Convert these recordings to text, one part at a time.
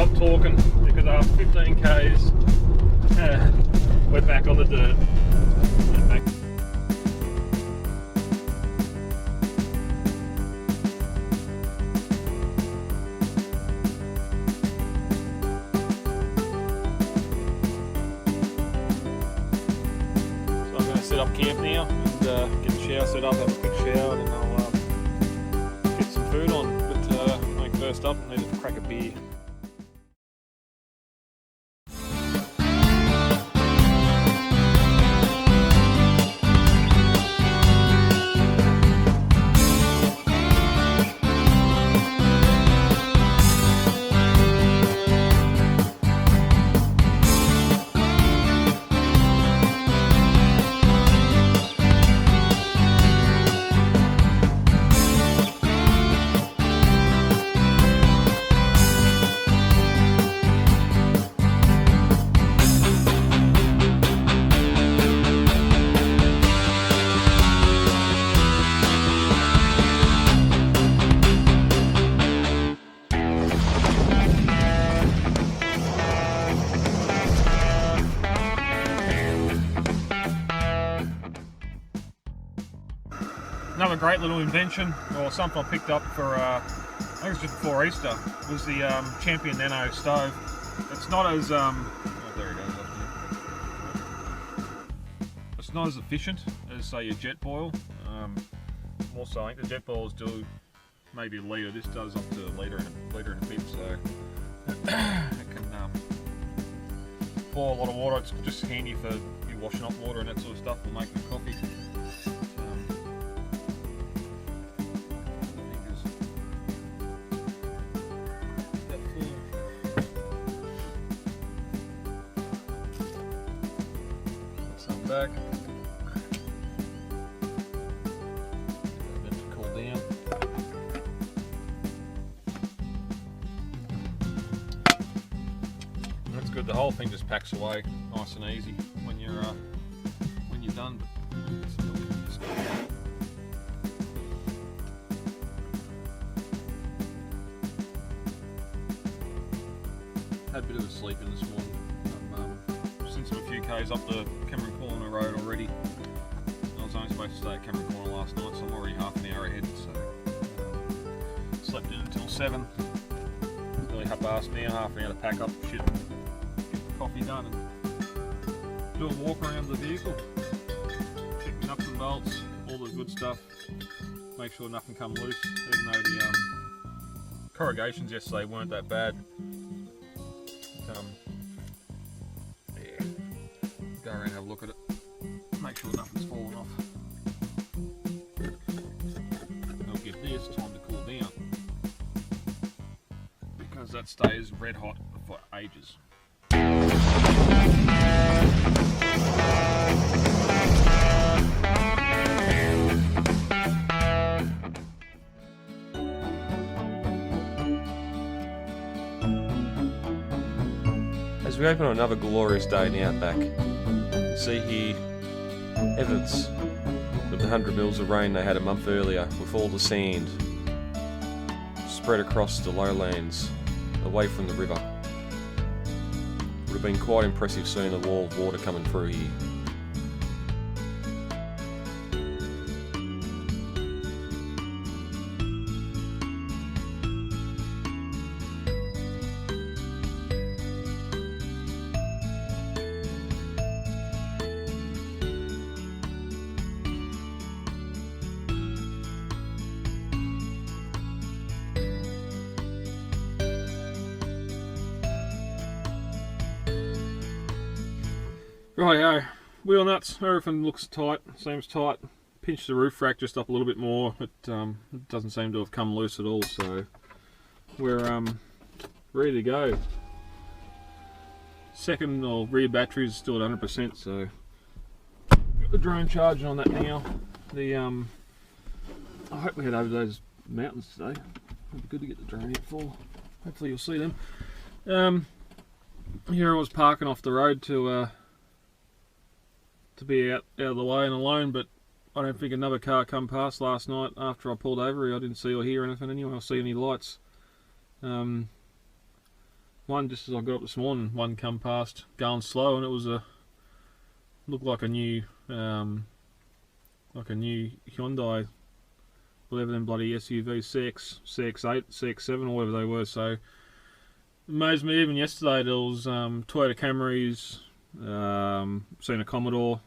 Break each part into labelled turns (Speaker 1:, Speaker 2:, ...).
Speaker 1: stop talking because after 15 k's, we're back on the dirt. So I'm going to set up camp now and get the shower set up, have a quick shower, and then I'll get some food on. But I think first up, I need to crack a beer. Another great little invention, or something I picked up for, I think it was just before Easter, was the Champion Nano stove. It's not as, oh, there it goes up there. It's not as efficient as, say, your jet boil. Also, I think the jet boils do maybe a litre. This does up to a litre and a bit, so it can boil a lot of water. It's just handy for you washing up water and that sort of stuff, or making coffee. Back. Let it cool down. That's good. The whole thing just packs away nice and easy when you're done. Had a bit of a sleep in this morning. Since I'm a few k's up the Cameron Corner road already. I was only supposed to stay at Cameron Corner last night, so I'm already half an hour ahead. So slept in until 7. It's nearly 1:30 now, half an hour to pack up shit, get the coffee done, and do a walk around the vehicle. Check the nuts and bolts, all the good stuff. Make sure nothing come loose, even though the corrugations yesterday weren't that bad. Go around and have a look at it, make sure nothing's falling off. I'll give this time to cool down because that stays red hot for ages.
Speaker 2: As we open on another glorious day in the outback, see here evidence of the 100 mils of rain they had a month earlier, with all the sand spread across the lowlands away from the river. Would have been quite impressive seeing a wall of water coming through here.
Speaker 1: Rightio, wheel nuts, everything looks tight, seems tight. Pinched the roof rack just up a little bit more, it doesn't seem to have come loose at all, so we're ready to go. Second or rear battery is still at 100%, so got the drone charging on that now. I hope we head over those mountains today. It'd be good to get the drone in for. Hopefully you'll see them. Here I was parking off the road to be out of the way and alone, but I don't think another car come past last night after I pulled over. I didn't see or hear anything anyway, or see any lights. And one just as I got up this morning. One come past going slow, and it was looked like a new Hyundai, whatever them bloody SUV CX8, CX7, or whatever they were. So it amazed me. Even yesterday there was Toyota Camrys, seen a Commodore,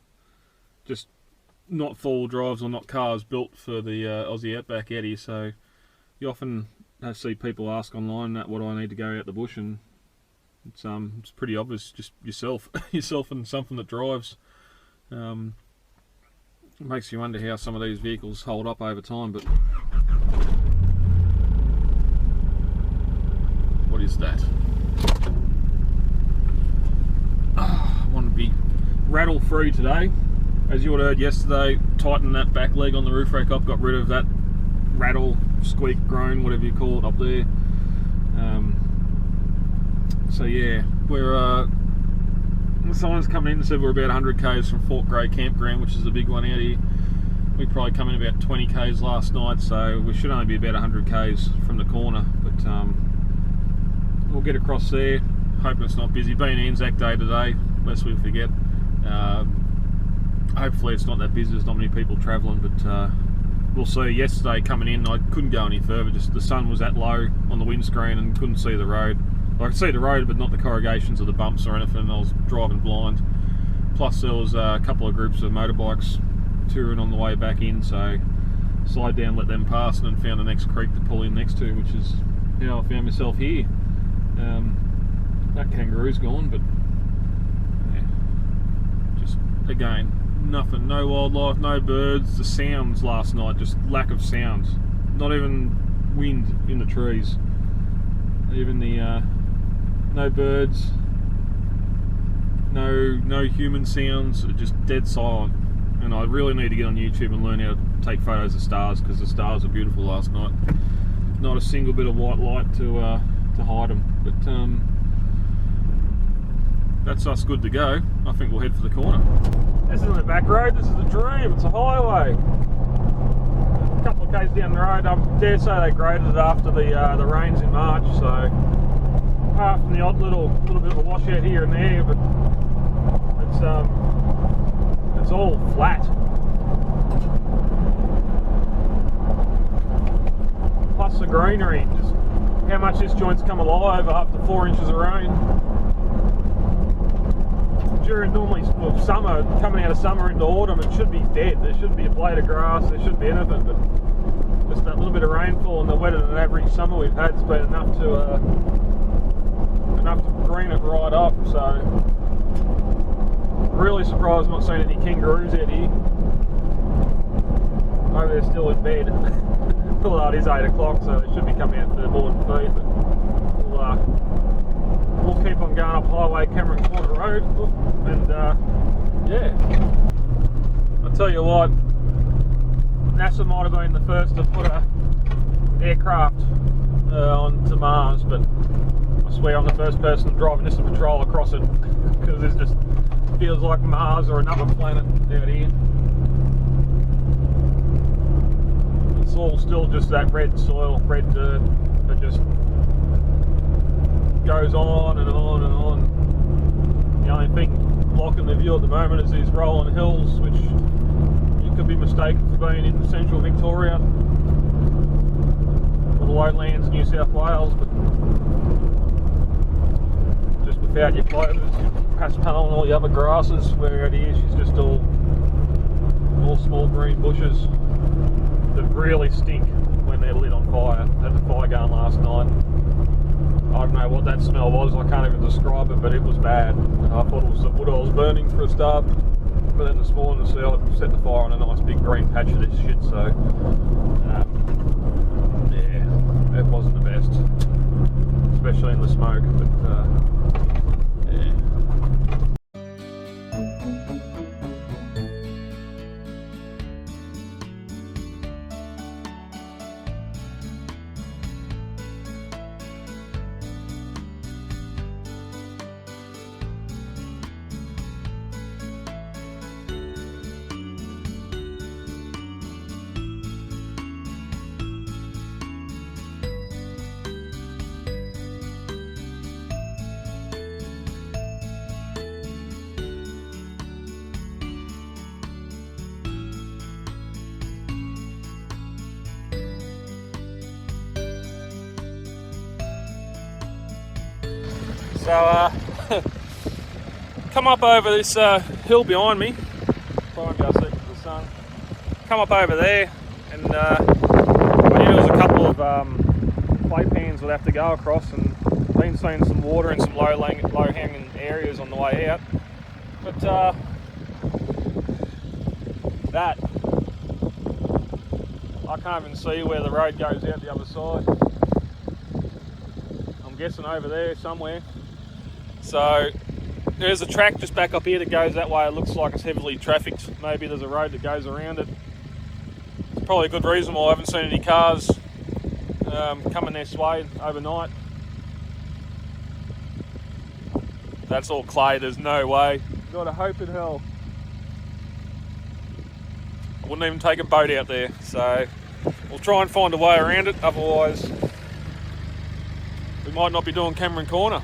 Speaker 1: just not four-wheel drives or not cars built for the Aussie Outback Eddie. So you often see people ask online that what do I need to go out the bush, and it's pretty obvious, just yourself and something that drives. It makes you wonder how some of these vehicles hold up over time. But what is that? I want to be rattle free today. As you would have heard yesterday, tightened that back leg on the roof rack up, got rid of that rattle, squeak, groan, whatever you call it up there. So yeah, we're someone's coming in and said we're about 100 k's from Fort Grey Campground, which is a big one out here. We probably come in about 20 k's last night, so we should only be about 100 k's from the corner. But we'll get across there, hoping it's not busy. Being Anzac Day today, lest we forget. Hopefully it's not that busy, there's not many people travelling, but we'll see. Yesterday coming in, I couldn't go any further, just the sun was that low on the windscreen and couldn't see the road. I could see the road, but not the corrugations of the bumps or anything. I was driving blind. Plus there was a couple of groups of motorbikes touring on the way back in, so slowed down, let them pass, and then found the next creek to pull in next to, which is how I found myself here. That kangaroo's gone, but yeah, just again, nothing, no wildlife, no birds. The sounds last night, just lack of sounds. Not even wind in the trees. Even the no birds, no human sounds, just dead silent. And I really need to get on YouTube and learn how to take photos of stars, because the stars are beautiful last night. Not a single bit of white light to hide them. But that's us good to go. I think we'll head for the corner. This isn't a back road, this is a dream, it's a highway. A couple of k's down the road, I dare say they graded it after the rains in March, so apart from the odd little bit of a washout here and there, but it's all flat. Plus the greenery, just how much this joint's come alive after 4 inches of rain. During normally summer, coming out of summer into autumn, it should be dead. There shouldn't be a blade of grass, there shouldn't be anything, but just that little bit of rainfall and the wetter than average summer we've had has been enough to green it right up. So really surprised I'm not seeing any kangaroos out here. Maybe they're still in bed. Well, it is 8 o'clock, so they should be coming out for their morning feed, but we'll keep on going up Highway Cameron Corner Road, and yeah, I'll tell you what, NASA might have been the first to put a aircraft onto Mars, but I swear I'm the first person driving this to patrol across it, because it just feels like Mars or another planet out here. It's all still just that red soil, red dirt that just goes on and on and on. The only thing blocking the view at the moment is these rolling hills, which you could be mistaken for being in central Victoria or the lowlands, New South Wales, but just without your clovers, your paspal and all the other grasses, where out here she's just all small green bushes that really stink when they're lit on fire. Had the fire going last night. I don't know what that smell was, I can't even describe it, but it was bad. I thought it was the wood I was burning for a start, but then this morning, see, I set the fire on a nice big green patch of this shit, so yeah, it wasn't the best, especially in the smoke, but yeah.
Speaker 2: So, come up over this hill behind me. Try and be able to see it with the sun. Come up over there, and I knew there was a couple of clay pans we'll have to go across, and been seeing some water in some low-hanging areas on the way out. But that, I can't even see where the road goes out the other side. I'm guessing over there somewhere. So there's a track just back up here that goes that way. It looks like it's heavily trafficked. Maybe there's a road that goes around it. It's probably a good reason why I haven't seen any cars coming this way overnight. That's all clay, there's no way. Got a hope in hell. I wouldn't even take a boat out there, so we'll try and find a way around it, otherwise we might not be doing Cameron Corner.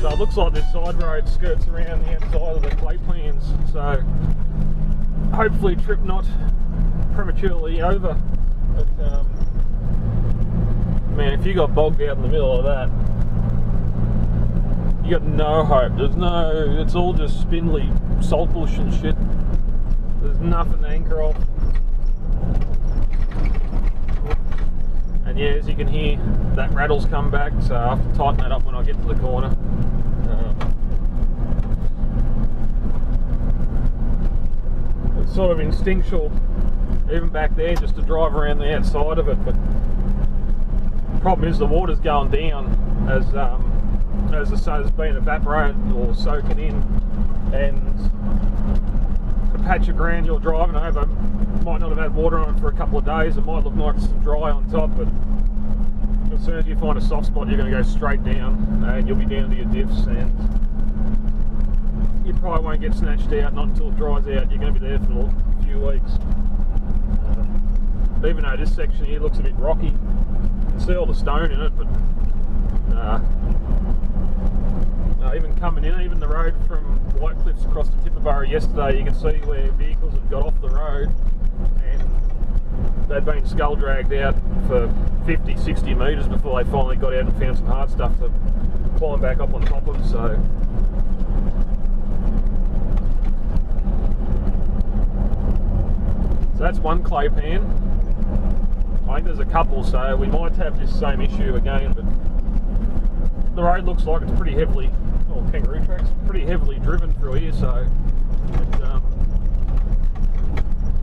Speaker 2: So it looks like this side road skirts around the outside of the clay plans, so hopefully trip not prematurely over. But man, if you got bogged out in the middle of that, you got no hope. It's all just spindly salt bush and shit. There's nothing to anchor off. And yeah, as you can hear, that rattle's come back, so I have to tighten that up when I get to the corner. It's sort of instinctual, even back there, just to drive around the outside of it. But the problem is the water's going down as the sun's been evaporated or soaking in, and the patch of ground you're driving over might not have had water on it for a couple of days. It might look like it's dry on top, but as soon as you find a soft spot, you're going to go straight down, and you'll be down to your diffs, and you probably won't get snatched out not until it dries out. You're going to be there for a few weeks. Even though this section here looks a bit rocky, you can see all the stone in it, but even coming in, even the road from White Cliffs across to Tibooburra yesterday, you can see where vehicles had got off the road and they'd been skull dragged out for 50, 60 metres before they finally got out and found some hard stuff to climb back up on top of. So that's one clay pan. I think there's a couple, so we might have this same issue again, but the road looks like it's pretty heavily, or kangaroo tracks, pretty heavily driven through here, so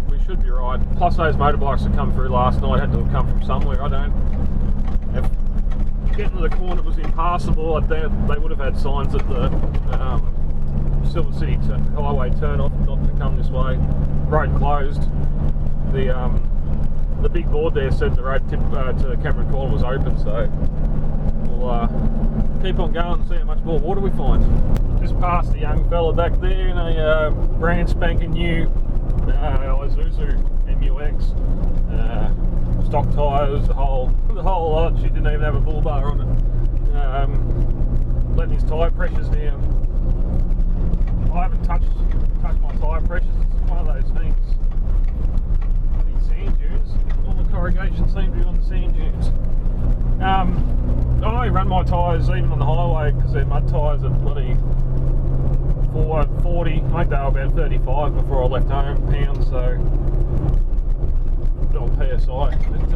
Speaker 2: we should be right. Plus those motorbikes that come through last night had to have come from somewhere. I don't. If getting to the corner was impassable, I doubt they would have had signs at the Silver City highway turn off not to come this way. Road closed. The big board there said the road to Cameron Corner was open, so we'll keep on going and see how much more water we find. Just past the young fella back there in a brand spanking new Isuzu MUX, stock tyres, the whole lot. She didn't even have a bull bar on it. Letting his tyre pressures down. I haven't touched my tyre pressures. It's one of those things. These sand dunes, all the corrugation seems to be on the sand dunes. I only run my tyres even on the highway because they're mud tyres at bloody 40. I think they were about 35 before I left home, pounds, so little PSI. But,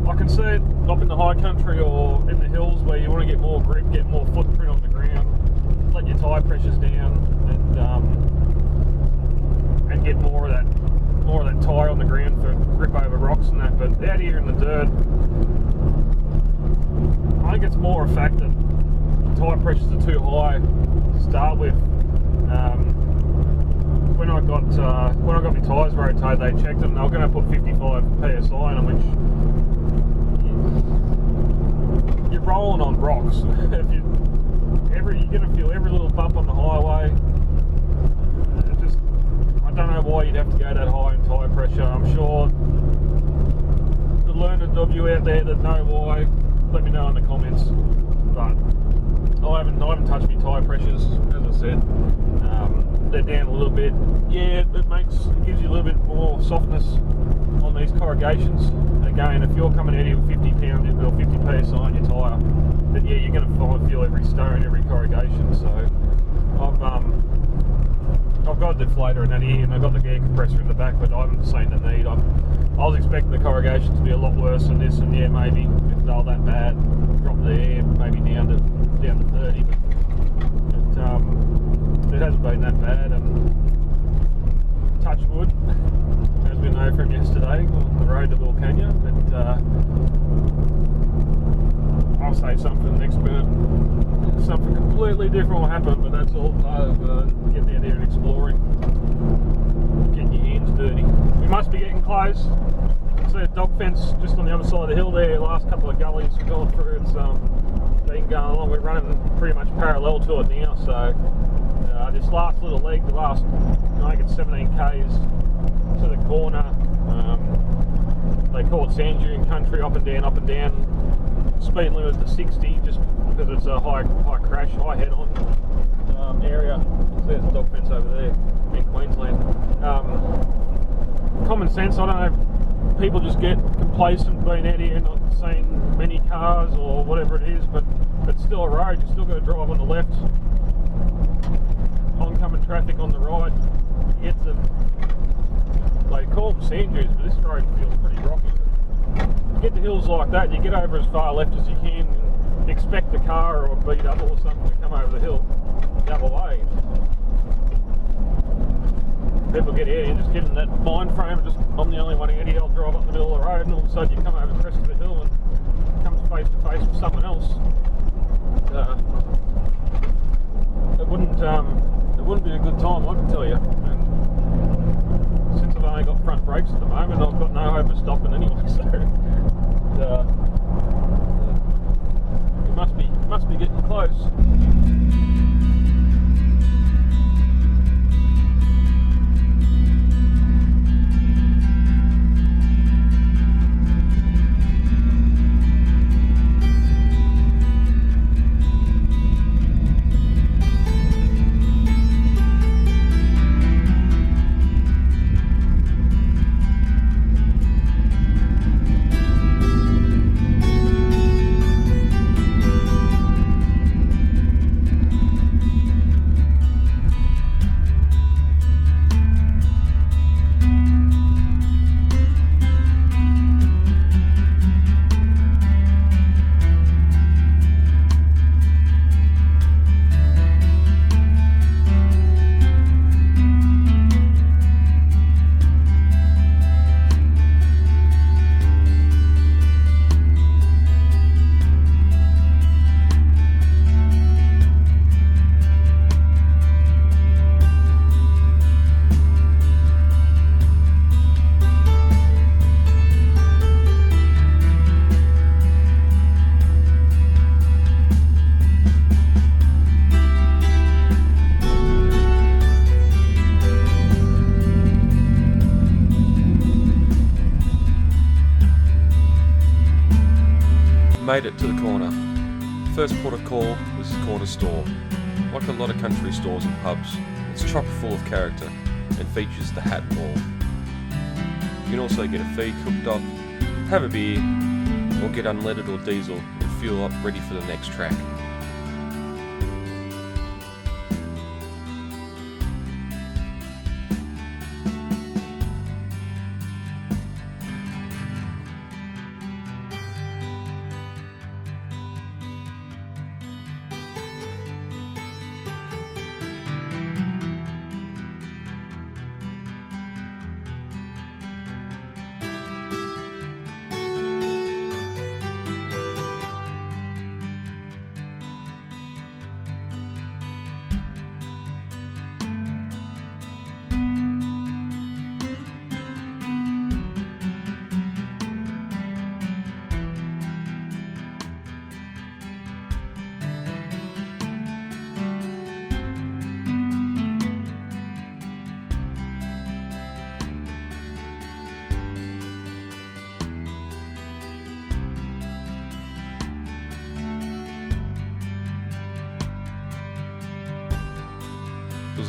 Speaker 2: I can see it up in the high country or in the hills where you want to get more grip, get more footprint on the ground, let your tyre pressures down, and get more of that tyre on the ground for grip over rocks and that. But out here in the dirt, I think it's more a fact that tyre pressures are too high to start with. When I got my tyres
Speaker 3: rotate, they checked it and they were going to put 55 PSI on them, which you're rolling on rocks. If you're going to feel every little bump on the highway. I don't know why you'd have to go that high in tyre pressure. I'm sure the learned of you out there that know why, let me know in the comments. But I haven't touched my tyre pressures, as I said. They're down a little bit. Yeah, it gives you a little bit more softness on these corrugations. Again, if you're coming out here with 50 pound or 50 PSI on your tyre, then yeah, you're going to feel every stone, every corrugation. So I've got a deflator in that here, and I've got the air compressor in the back, but I haven't seen the need. I was expecting the corrugation to be a lot worse than this, and yeah, maybe if they were that bad, drop the air maybe down to 30, but it hasn't been that bad. And touch wood, as we know from yesterday on the road to Vulcania, but I'll say something for the next minute. Something completely different will happen, but that's all part of getting out there and exploring, getting your hands dirty. We must be getting close. See a dog fence just on the other side of the hill there. Last couple of gullies we've gone through, it's been going along. We're running pretty much parallel to it now, so this last little leg, the last, I think it's 17 k's to the corner. They call it sand dune country, up and down, up and down. Speed limit to 60, just because it's a high crash, high head-on area. There's the dog fence over there in Queensland. Common sense, I don't know, people just get complacent being out here, not seeing many cars or whatever it is, but it's still a road. You still got to drive on the left, oncoming traffic on the right. They call them sand dunes, but this road feels pretty rocky. You get the hills like that, you get over as far left as you can and expect a car or a B double or something to come over the hill the other way. People get out here just getting that mind frame of just, I'm the only one out here, I'll drive up the middle of the road, and all of a sudden you come over the crest of the hill and comes face to face with someone else. It wouldn't be a good time, I can tell you. And since I've only got front brakes at the moment, I've got no hope of stopping anyway, so it must be getting close.
Speaker 2: Made it to the corner. First port of call was the corner store. Like a lot of country stores and pubs, it's chock full of character and features the hat wall. You can also get a feed cooked up, have a beer, or get unleaded or diesel and fuel up ready for the next track.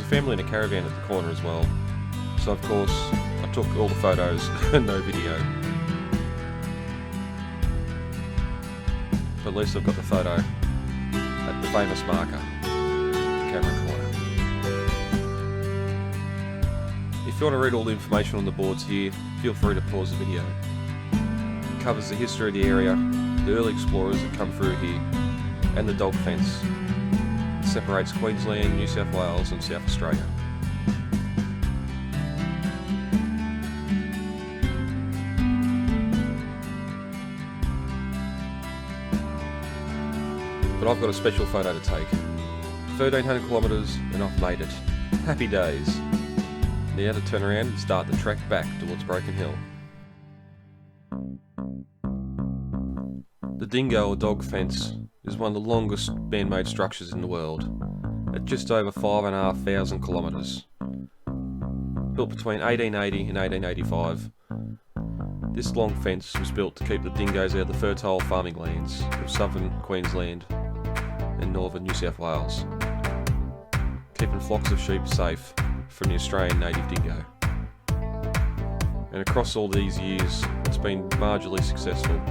Speaker 2: a family in a caravan at the corner as well. So of course, I took all the photos and no video. But at least I've got the photo at the famous marker, Cameron Corner. If you want to read all the information on the boards here, feel free to pause the video. It covers the history of the area, the early explorers that come through here, and the dog fence. It separates Queensland, New South Wales and South Australia. But I've got a special photo to take. 1300 kilometres and I've made it. Happy days. Now to turn around and start the trek back towards Broken Hill. The dingo or dog fence is one of the longest man-made structures in the world, at just over 5,500 kilometres. Built between 1880 and 1885, this long fence was built to keep the dingoes out of the fertile farming lands of southern Queensland and northern New South Wales, keeping flocks of sheep safe from the Australian native dingo. And across all these years, it's been marginally successful,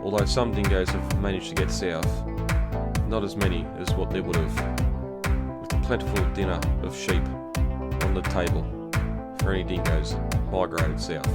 Speaker 2: although some dingoes have managed to get south, not as many as what they would have, with a plentiful dinner of sheep on the table for any dingoes migrated south.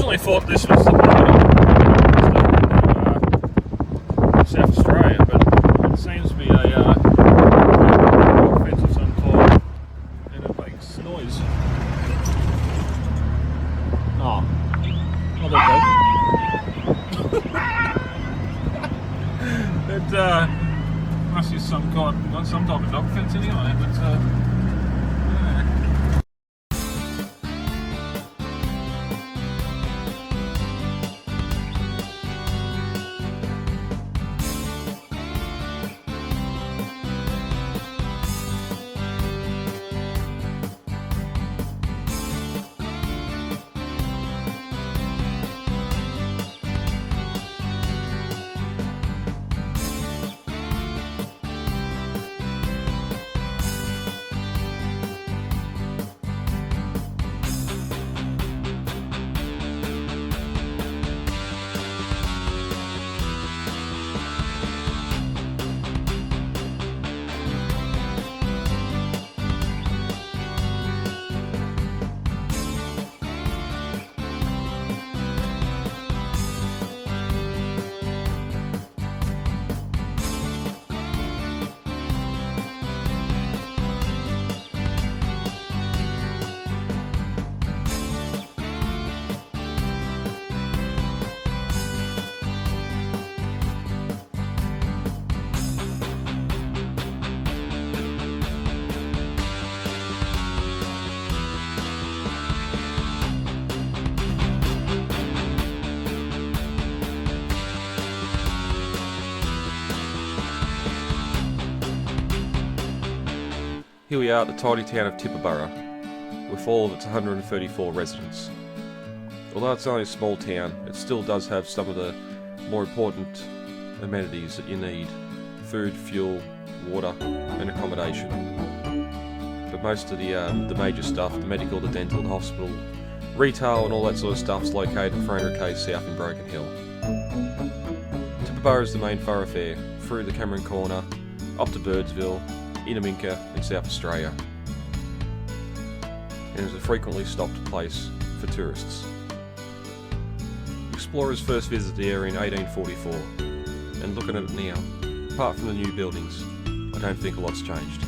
Speaker 3: I thought this was the border of South Australia, but it seems to be a fence of some kind, and it makes noise. Oh, well, there it goes. It must be some type of dog fence anyway, but yeah.
Speaker 2: Here we are at the tiny town of Tibooburra, with all of its 134 residents. Although it's only a small town, it still does have some of the more important amenities that you need: food, fuel, water and accommodation. But most of the major stuff, the medical, the dental, the hospital, retail and all that sort of stuff is located 400 k's south in Broken Hill. Tibooburra is the main thoroughfare through the Cameron Corner, up to Birdsville, Inaminka in South Australia, and is a frequently stopped place for tourists. Explorers first visited the area in 1844, and looking at it now, apart from the new buildings, I I don't think a lot's changed.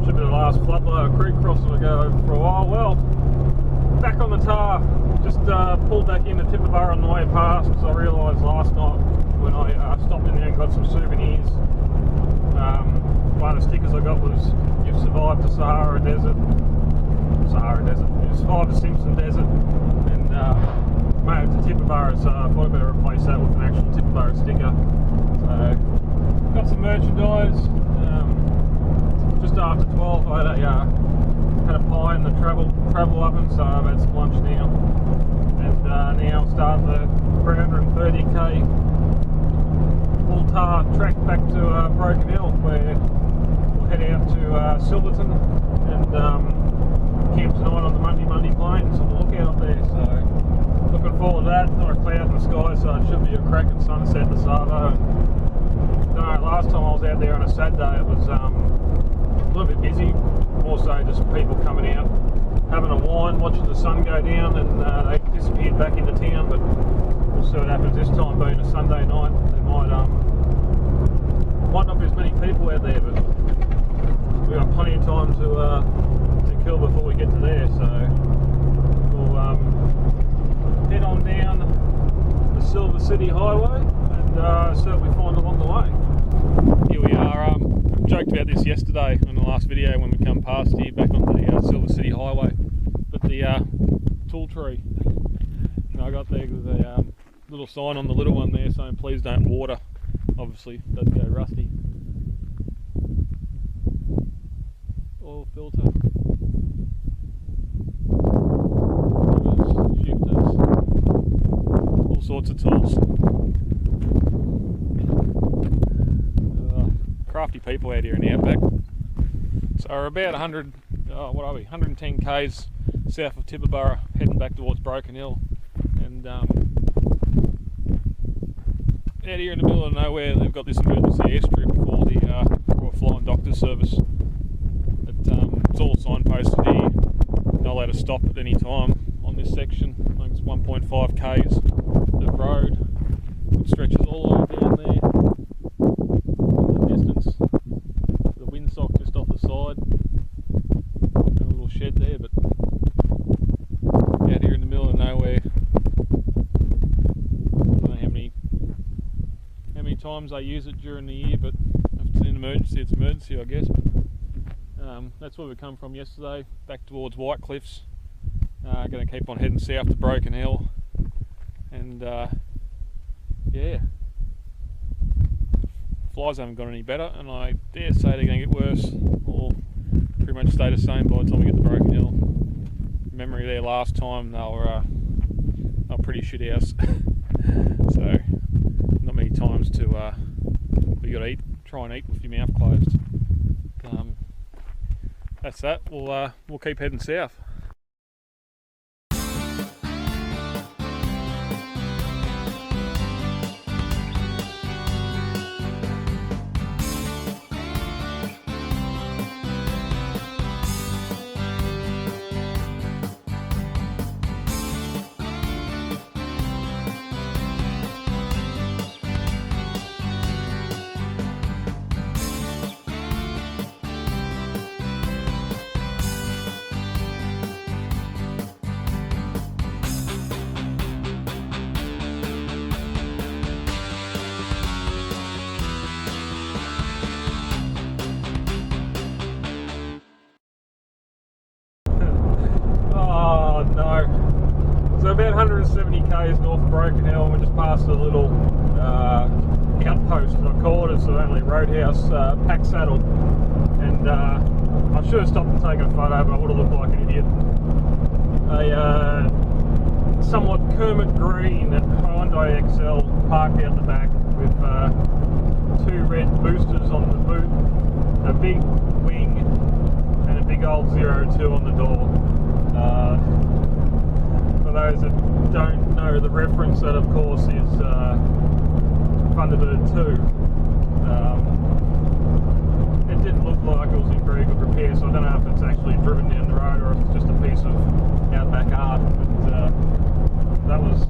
Speaker 3: Should be the last floodlight creek crossing to go over for a while. Well, back on the tar. Just pulled back into Tibooburra on the way past because I realised last night when I stopped in there and got some souvenirs. One of the stickers I got was "You've survived the Sahara Desert." You've survived the Simpson Desert, and made it to Tibooburra, so I thought I'd better replace that with an actual Tibooburra sticker. So got some merchandise. Just after 12, I had a pie in the travel oven, so I've had some lunch now. And now I'm starting the 330k full tar trek back to Broken Hill, where we'll head out to Silverton and camp tonight on the Monday Plains on the lookout up there. So looking forward to that. Not a cloud in the sky, so it should be a cracking sunset this Savo. Last time I was out there on a Saturday, it was a little bit busy, more so just people coming out, having a wine, watching the sun go down, and they disappeared back into town. But we'll see what happens this time, being a Sunday night. There might not be as many people out there, but we've got plenty of time to kill before we get to there. So we'll head on down the Silver City Highway and see what we find along the way. Here we are. Joked about this yesterday in the last video when we come past here back on the Silver City Highway, but the tool tree, I got there with a little sign on the little one there saying please don't water. Obviously it does go rusty. Oil filter, levers, shifters, all sorts of tools. Crafty people out here in the outback. So we're about 110 k's south of Tibooburra, heading back towards Broken Hill, and out here in the middle of nowhere they've got this emergency airstrip for the Royal Flying Doctors Service. It's all signposted here, not allowed to stop at any time on this section. I think it's 1.5 k's of road, it stretches all the way down there. The windsock just off the side, a little shed there, but out here in the middle of nowhere. I don't know how many times they use it during the year, but if it's an emergency, it's emergency, I guess. That's where we come from yesterday, back towards White Cliffs. Going to keep on heading south to Broken Hill, and yeah. Flies haven't got any better, and I dare say they're going to get worse or pretty much stay the same by the time we get to Broken Hill. Memory there last time, they were pretty shit house. So not many times to you got to try and eat with your mouth closed. That's that. We'll keep heading south. So about 170 k's north of Broken Hill, and we just passed a little outpost, I call it. It's only roadhouse, pack saddle, and I should have stopped and taken a photo, but I would have looked like an idiot. A somewhat Kermit green Hyundai XL parked out the back with 2 red boosters on the boot, a big wing, and a big old 02 on the door. For those that don't know the reference, that of course is Thunderbird 2. It didn't look like it was in very good repair, so I don't know if it's actually driven down the road or if it's just a piece of outback art, but that was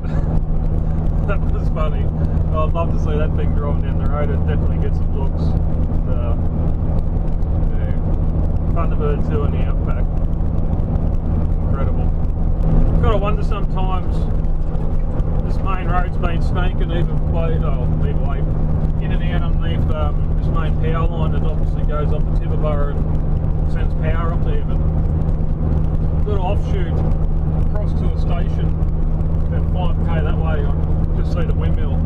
Speaker 3: that was funny. I'd love to see that thing driving down the road. It definitely gets some looks. Yeah. Thunderbird 2 in the outback. Incredible. I've got to wonder sometimes, this main road's been snaking in and out underneath this main power line that obviously goes up to Tibooburra and sends power up there, but little offshoot across to a station about 5k that way. I just see the windmill.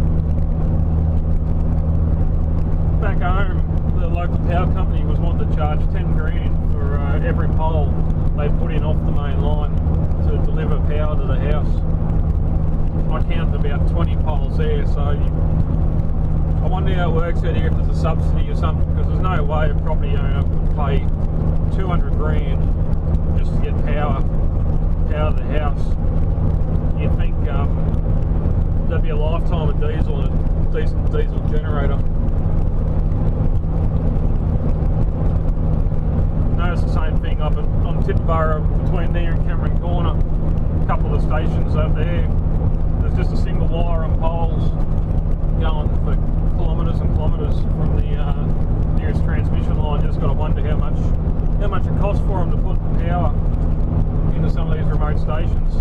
Speaker 3: Back home, the local power company was wanting to charge 10 grand for every pole they put in off the main line to deliver power to the house. I counted about 20 poles there, so I wonder how it works out here, if there's a subsidy or something, because there's no way a property owner would pay 200 grand just to get power to the house. You'd think there'd be a lifetime of diesel and a decent diesel generator. Notice the same thing up on Tibooburra, between there and Cameron Corner. A couple of stations up there, there's just a single wire on poles going for kilometres and kilometres from the nearest transmission line. You just got to wonder how much it costs for them to put the power into some of these remote stations.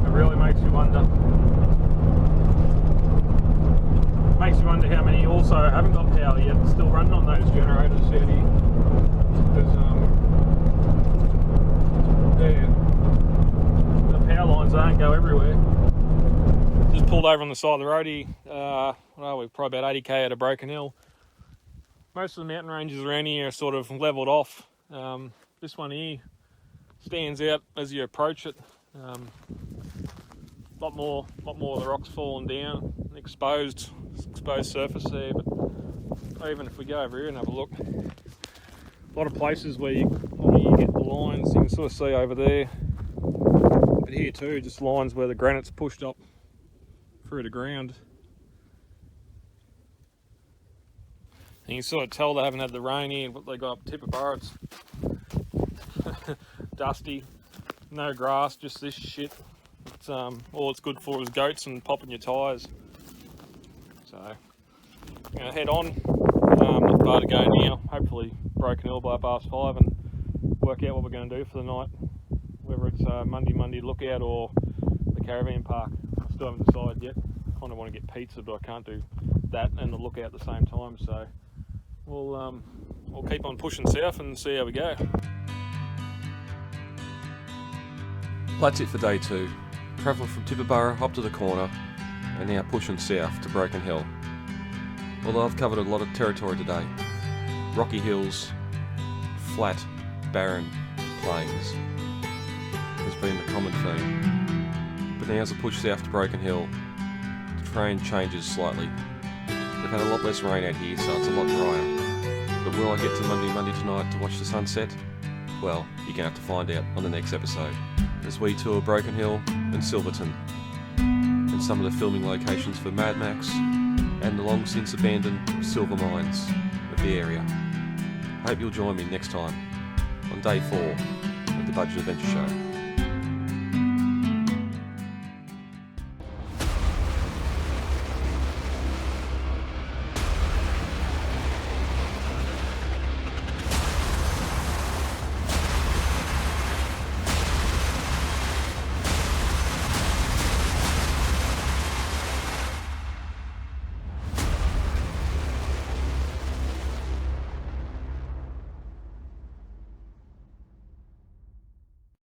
Speaker 3: It really makes you wonder. Makes you wonder how many also haven't got power yet, still running on those generators out here. Because the power lines don't go everywhere. Just pulled over on the side of the road here. We're probably about 80k out of Broken Hill. Most of the mountain ranges around here are sort of levelled off. This one here stands out as you approach it. A lot more of the rocks falling down, exposed surface there. But even if we go over here and have a look, a lot of places where you get the lines, you can sort of see over there. But here too, just lines where the granite's pushed up through the ground. And you can sort of tell they haven't had the rain here, but they got up Tibooburra. It's dusty, no grass, just this shit. It's all it's good for is goats and popping your tyres. So I'm gonna head on. Not far to go now. Hopefully Broken Hill by 5:30 and work out what we're going to do for the night. Whether it's Monday lookout or the caravan park. I still haven't decided yet. I kind of want to get pizza, but I can't do that and the lookout at the same time. So we'll keep on pushing south and see how we go.
Speaker 2: That's it for day 2. Travelling from Tibooburra up to the corner and now pushing south to Broken Hill. Although I've covered a lot of territory today. Rocky hills, flat, barren plains has been the common theme. But now as I push south to Broken Hill, the terrain changes slightly. We've had a lot less rain out here, so it's a lot drier. But will I get to Monday tonight to watch the sunset? Well, you're going to have to find out on the next episode, as we tour Broken Hill and Silverton, and some of the filming locations for Mad Max and the long since abandoned silver mines of the area. I hope you'll join me next time on day 4 of the Budget Adventure Show.